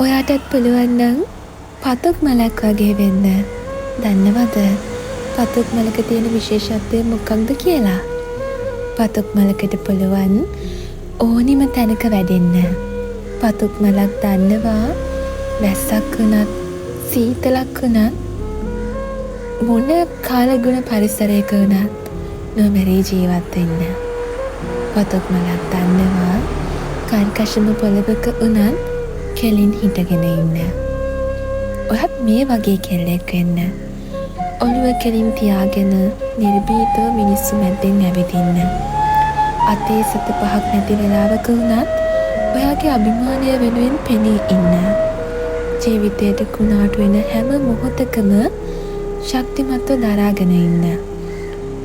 ඔයාටත් පුළුවන් නම් පතුක් මලක් වගේ වෙන්න. දන්නවද පතුක් මලක තියෙන විශේෂත්වය මොකක්ද කියලා? පතුක් මලකට පුළුවන් ඕනිම තැනක වැඩෙන්න. පතුක් මලක් දන්නවා වැස්සක් වුණත් සීතලක් වුණත් මොන කාලගුණ පරිසරයක වුණත් නොමැරී ජීවත් වෙන්න. පතුක් මලක් දන්නවා කර්කශම පොළවක වුණත් කෙලින් හිටගෙන ඉන්න. ඔයත් මේ වගේ කෙල්ලෙක් වෙන්න. ඔළුව කෙලින් තියාගෙන නිර්භීතව මිනිස්සු මැද්දෙන් ඇවිදින්න. අතේ සත පහක් නැති වෙලාවක වුණත් ඔයාගේ අභිමානය වෙනුවෙන් පෙනී ඉන්න. ජීවිතයට කුණාටු වෙන හැම මොහොතකම ශක්තිමත්ව දරාගෙන ඉන්න.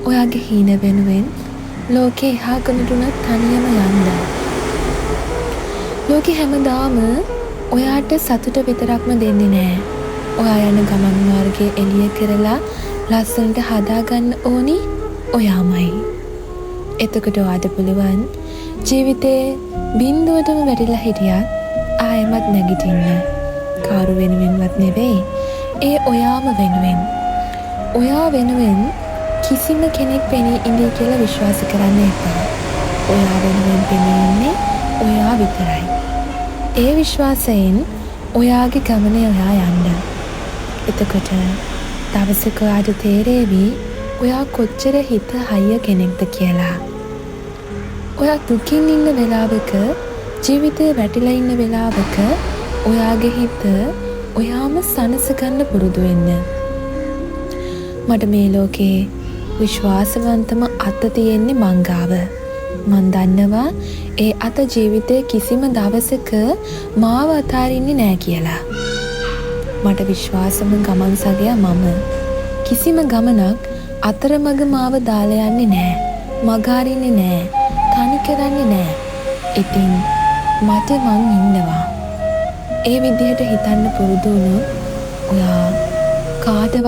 ඔයාගේ හීන වෙනුවෙන් ලෝකේ එහා කොනටුනත් තනියම යන්න. ලෝකෙ හැමදාම ඔයාට සතුට විතරක්ම දෙන්නේ නෑ. ඔයා යන ගමන් මාර්ගය එළිය කරලා ලස්සනට හදාගන්න ඕනි ඔයාමයි. එතකොට ඔයාට පුළුවන් ජීවිතේ බිඳුවටම වැටිලා හිටියත් ආයෙමත් නැගිටින්න. කාරු වෙනුවෙන්වත් නෙවෙයි, ඒ ඔයාම වෙනුවෙන්. ඔයා වෙනුවෙන් කිසිම කෙනෙක් පෙනී ඉඳී කියලා විශ්වාස කරන්න එපා. ඔයා වෙනුවෙන් පෙනී ඉන්නේ ඔයා විතරයි. ඒ විශ්වාසයෙන් ඔයාගේ ගමන ඔයා යන්න. එතකොට දවසක ඔයාට තේරේවි ඔයා කොච්චර හිත හයිය කෙනෙක්ද කියලා. ඔයා දුකින් ඉන්න වෙලාවක, ජීවිතේ වැටිලා ඉන්න වෙලාවක ඔයාගේ හිත ඔයාම සනසගන්න පුරුදු වෙන්න. මට මේ ලෝකේ විශ්වාසවන්තම අත තියෙන්නේ මං ගාව. මන් දන්නවා ඒ අත ජීවිතේ කිසිම දවසක මාව අතාරින්නේ නෑ කියලා. මට විශ්වාසම ගමන් සගයා මම. කිසිම ගමනක් අතරමඟ මාව දාලා යන්නේ නෑ. මග අරින්නේ නෑ. තනි කරන්නේ නෑ. ඉතින් මට මං ඉන්නවා. ඒ විදිහට හිතන්න පුරුදු වුණොත් ඔයා කාටවත්